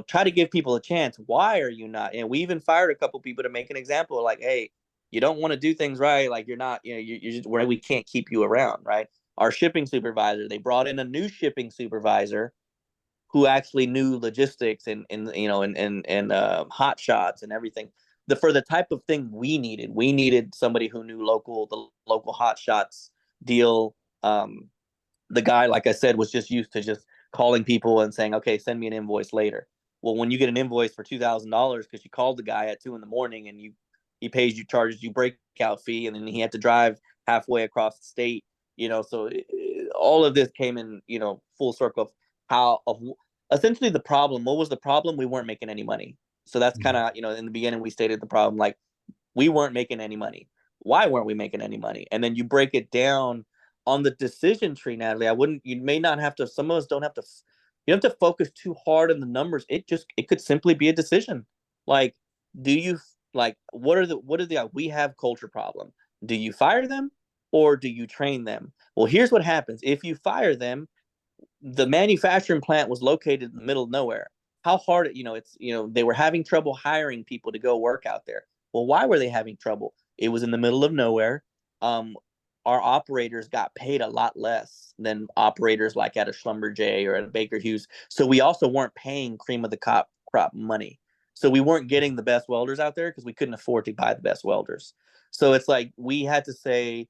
try to give people a chance. Why are you not? And we even fired a couple people to make an example, like, hey, you don't want to do things right, like you're not, you're just, where we can't keep you around, right? Our shipping supervisor, they brought in a new shipping supervisor who actually knew logistics and hot shots and everything. For the type of thing we needed somebody who knew the local hot shots deal. The guy, like I said, was just used to just calling people and saying, okay, send me an invoice later. Well, when you get an invoice for $2,000 because you called the guy at 2 a.m. and he pays you, charges you breakout fee, and then he had to drive halfway across the state, so all of this came in, full circle of essentially the problem. What was the problem? We weren't making any money. So that's kind of, in the beginning, we stated the problem, like, we weren't making any money. Why weren't we making any money? And then you break it down on the decision tree, Natalie. You may not have to, some of us don't have to, you don't have to focus too hard on the numbers. It could simply be a decision. Like, do you, like, what are the, we have culture problem. Do you fire them or do you train them? Well, here's what happens. If you fire them, the manufacturing plant was located in the middle of nowhere. How hard, they were having trouble hiring people to go work out there. Well, why were they having trouble? It was in the middle of nowhere. Our operators got paid a lot less than operators like at a Schlumberger or at a Baker Hughes. So we also weren't paying cream of the crop money. So we weren't getting the best welders out there because we couldn't afford to buy the best welders. So it's like we had to say,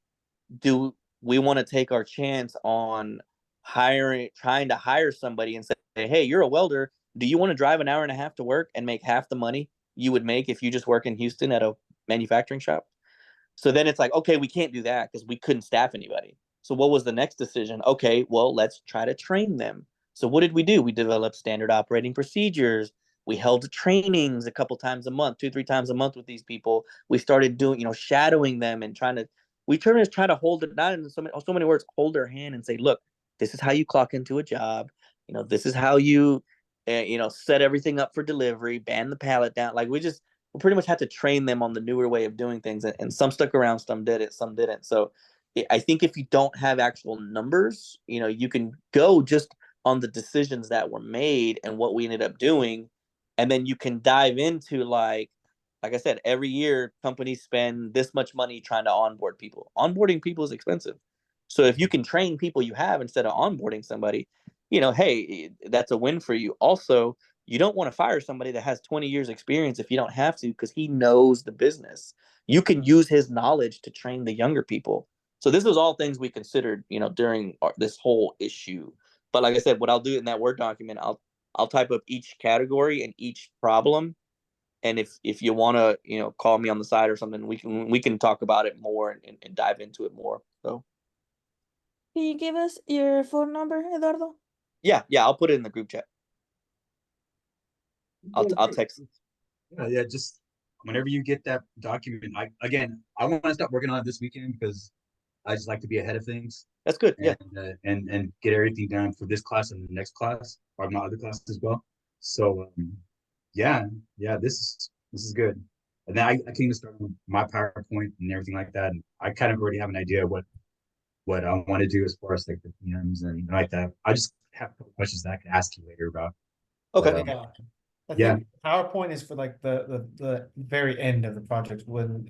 do we want to take our chance on trying to hire somebody and say, hey, you're a welder. Do you want to drive an hour and a half to work and make half the money you would make if you just work in Houston at a manufacturing shop? So then it's like, okay, we can't do that because we couldn't staff anybody. So what was the next decision? Okay, well, let's try to train them. So what did we do? We developed standard operating procedures. We held trainings a couple times a month, 2-3 times a month with these people. We started doing, shadowing them and try to hold it, not in so many words, hold their hand and say, look, this is how you clock into a job. This is how you, set everything up for delivery, ban the pallet down. Like we pretty much had to train them on the newer way of doing things, and some stuck around, some did it, some didn't. So I think if you don't have actual numbers, you can go just on the decisions that were made and what we ended up doing, and then you can dive into like I said, every year companies spend this much money trying to onboard people. Onboarding people is expensive. So if you can train people you have instead of onboarding somebody, hey, that's a win for you. Also, you don't want to fire somebody that has 20 years experience if you don't have to, because he knows the business. You can use his knowledge to train the younger people. So this was all things we considered, during this whole issue. But like I said, what I'll do in that Word document, I'll type up each category and each problem. And if you want to, call me on the side or something, we can talk about it more and dive into it more. So Can you give us your phone number, Eduardo? yeah, I'll put it in the group chat. I'll text. Yeah, just whenever you get that document, I want to start working on it this weekend because I just like to be ahead of things. That's good. Yeah. And get everything done for this class and the next class, or my other class as well. So yeah, this is good. And then I can even start with my PowerPoint and everything like that. And I kind of already have an idea of what I want to do as far as like the PMs and like that. I just have a couple questions that I can ask you later about. Okay. But, Yeah. I Yeah. think PowerPoint is for like the very end of the project when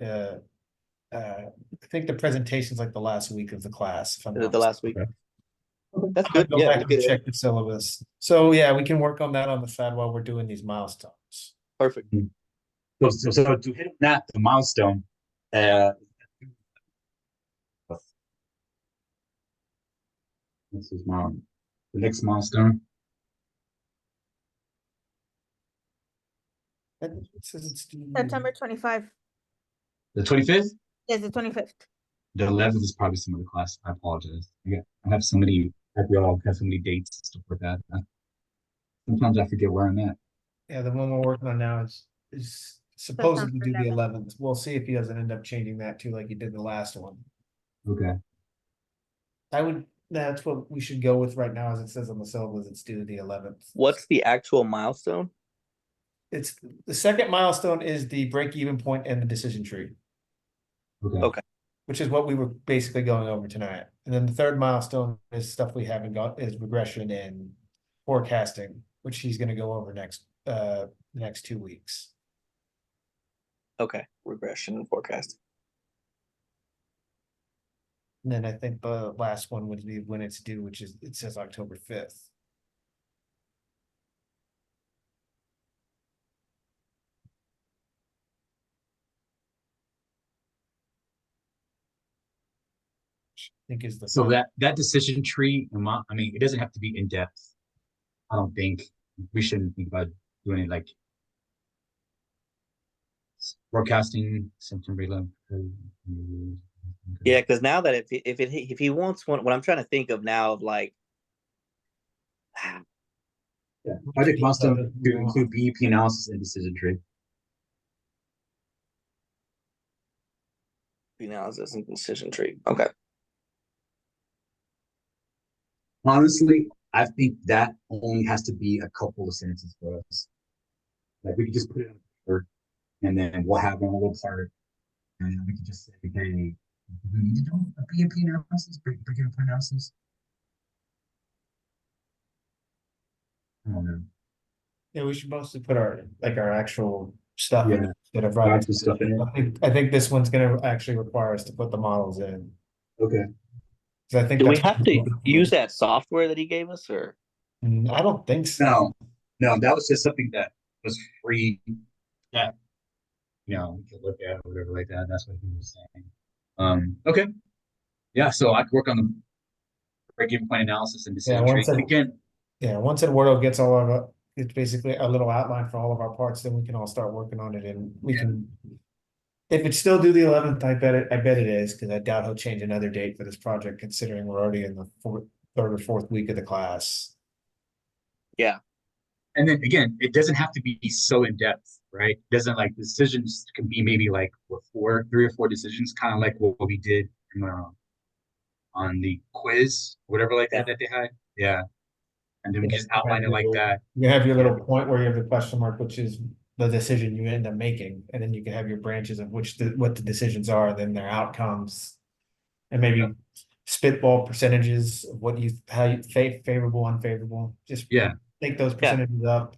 I think the presentation's like the last week of the class. If I'm Is it not the last week? mistaken. That's I'm good. gonna go Yeah. back and check the syllabus. So yeah, we can work on that on the side while we're doing these milestones. Perfect. So to hit that the milestone, this is the next milestone. And it says it's due- September 25. The 25th? Yes, the 25th. The 11th is probably some of the class. I apologize. I have so many, like we all have so many dates and stuff like that. Sometimes I forget where I'm at. Yeah, the one we're working on now is supposedly September due the 11th. 11th. We'll see if he doesn't end up changing that too, like he did the last one. Okay. That's what we should go with right now, as it says on the syllabus, it's due the 11th. What's the actual milestone? It's the second milestone is the break-even point and the decision tree, Okay. which is what we were basically going over tonight. And then the third milestone is stuff we haven't got, is regression and forecasting, which he's gonna go over next 2 weeks. Okay. Regression and forecasting. And then I think the last one would be when it's due, which is, it says October 5th. I think is the So final. that decision tree, I mean, it doesn't have to be in depth. I don't think we shouldn't think about doing it like forecasting September 11th. Yeah, because now that if he wants one, what I'm trying to think of now of like, Yeah. Project milestone to include BEP analysis and decision tree. Analysis and decision tree. Okay. Honestly, I think that only has to be a couple of sentences for us. Like we could just put it on paper, and then we'll have one little part, and we can just say, "Hey, do we need to do a BMP analysis, break-even point analysis?" I don't know. Yeah, we should mostly put our actual stuff in Yeah. instead of Our writing. actual stuff in it. I think this one's gonna actually require us to put the models in. Okay. 'Cause I think Do we that's. have to use that software that he gave us, or I don't think so. No, that was just something that was free. That we could look at or whatever like that. That's what he was saying. Okay. Yeah, so I could work on the break-even point analysis and Yeah, decision tree. And again, once Eduardo gets all of it, it's basically a little outline for all of our parts, then we can all start working on it and we can. If it's still due the 11th, I bet it is, because I doubt he'll change another date for this project, considering we're already in the third or fourth week of the class. yeah, and then again, it doesn't have to be so in depth, right? It doesn't like decisions can be maybe like three or four decisions, kind of like what we did on the quiz, whatever like that they had. Yeah. And then we just outline it like that. You have your little point where you have the question mark, which is the decision you end up making, and then you can have your branches of what the decisions are, and then their outcomes. And maybe spitball percentages of how you favorable, unfavorable, just Yeah. take those percentages up.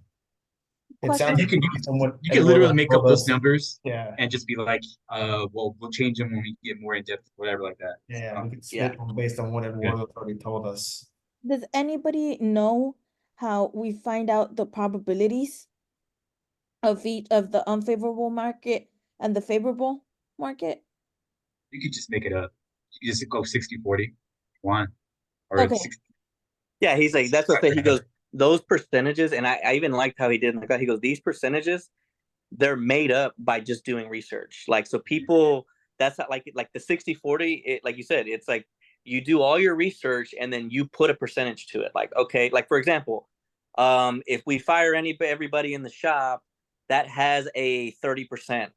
It Question. sounds And you like somewhat. can literally make up those numbers Yeah, and just be like, well, we'll change them when we get more in depth, whatever like that. yeah, we can Yeah. split them based on what Eduardo's already told us. Does anybody know how we find out the probabilities of each of the unfavorable market and the favorable market? You could just make it up. You just go 60-40, one, or Okay. 60. yeah. He's like, that's what he goes. Those percentages, and I even liked how he did. Like, he goes, these percentages, they're made up by just doing research. Like, so people, that's not like the 60-40. It, like you said, it's like you do all your research and then you put a percentage to it. Like, okay, like for example, if we fire everybody in the shop, that has a 30%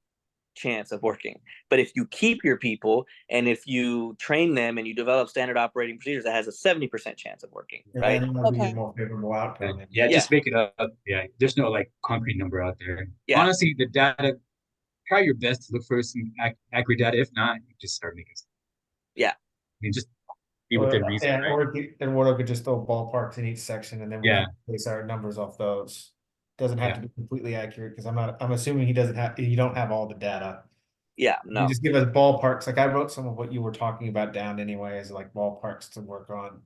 chance of working. But if you keep your people and if you train them and you develop standard operating procedures, that has a 70% chance of working, And right? then it'll be a Okay. more favorable outcome. Yeah, Yeah. just make it up. Yeah, there's no like concrete number out there. Yeah. Honestly, the data, try your best to look for some accurate data. If not, you just start making stuff. Yeah. I mean, just be within reason. Yeah, Right? Eduardo could just throw ballparks in each section, and then we Yeah. can base our numbers off those. Doesn't have Yeah. to be completely accurate, because I'm assuming you don't have all the data. Yeah, You no. just give us ballparks. Like I wrote some of what you were talking about down anyway, as like ballparks to work on.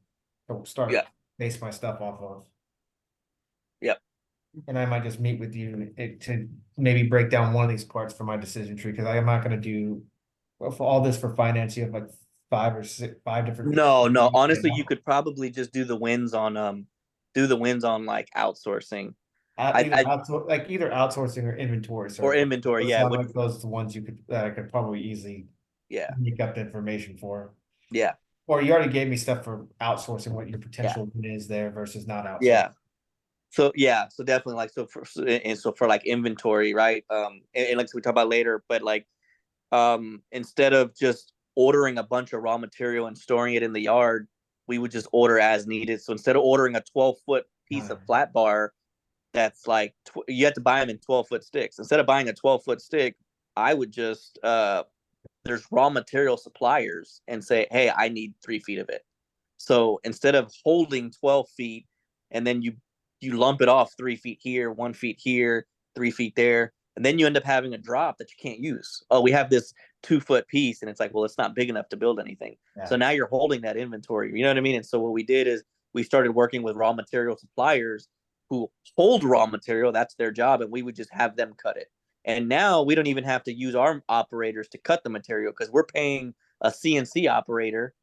To start Yeah. base my stuff off of. Yep. And I might just meet with you to maybe break down one of these parts for my decision tree, because I am not gonna do. Well, for all this for finance, you have like 5 different. No, honestly, you could probably just do the wins on like outsourcing. Either outsourcing or inventory Or inventory, yeah. Like those are the ones that I could probably easily Yeah. make up the information for. Yeah. Or you already gave me stuff for outsourcing, what your potential is there versus not outsourcing. Yeah. So definitely like so for like inventory, right? And like we talk about later, but like instead of just ordering a bunch of raw material and storing it in the yard, we would just order as needed. So instead of ordering a 12-foot piece of flat bar, that's like you have to buy them in 12-foot sticks. Instead of buying a 12-foot stick, I would just there's raw material suppliers and say, hey, I need 3 feet of it. So instead of holding 12 feet and then you lump it off 3 feet here, 1 feet here, 3 feet there, and then you end up having a drop that you can't use. Oh, we have this 2-foot piece, and it's like, well, it's not big enough to build anything. Yeah. So now you're holding that inventory. You know what I mean? And so what we did is we started working with raw material suppliers who hold raw material. That's their job, and we would just have them cut it. And now we don't even have to use our operators to cut the material, because we're paying a CNC operator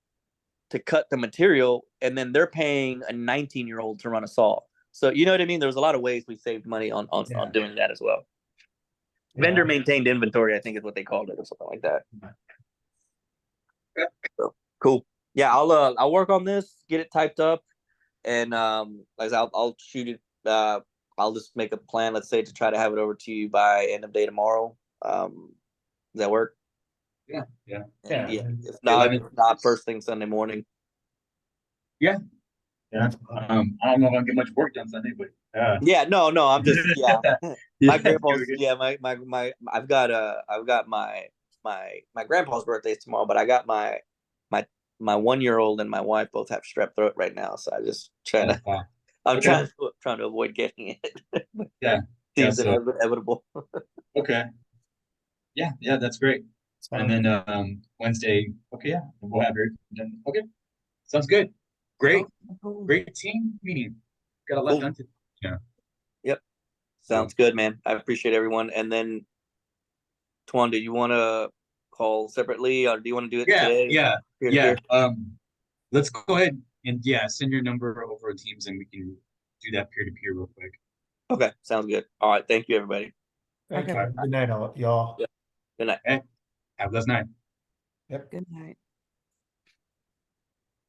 to cut the material, and then they're paying a 19-year-old to run a saw. So you know what I mean? There's a lot of ways we saved money on doing that as well. Yeah. Vendor maintained inventory, I think is what they called it, or something like that. So, cool. Yeah, I'll work on this, get it typed up, and I'll shoot it. I'll just make a plan, let's say, to try to have it over to you by end of day tomorrow. Does that work? Yeah. Yeah. If not first thing Sunday morning. Yeah. That's I don't know if I'll get much work done Sunday, but Yeah, no, I'm just Yeah, my grandpa's good. I've got my grandpa's birthday's tomorrow, but I got my 1-year-old and my wife both have strep throat right now, so I just trying to I'm Okay. trying to avoid getting it. Yeah. Seems so- inevitable. Okay. Yeah, that's great. And then Wednesday, okay, yeah, we'll have it done. Okay. Sounds good. Great. Great team meeting. Got a lot Cool. done to Sounds good, man. I appreciate everyone. And then, Tuan, do you want to call separately, or do you want to do it today? Yeah. Peer-to-peer? Let's go ahead and send your number over to Teams and we can do that peer-to-peer real quick. Okay, sounds good. All right, thank you, everybody. Thank Okay. you. Good night, y'all. Good night. Have a blessed night. Yep. Good night.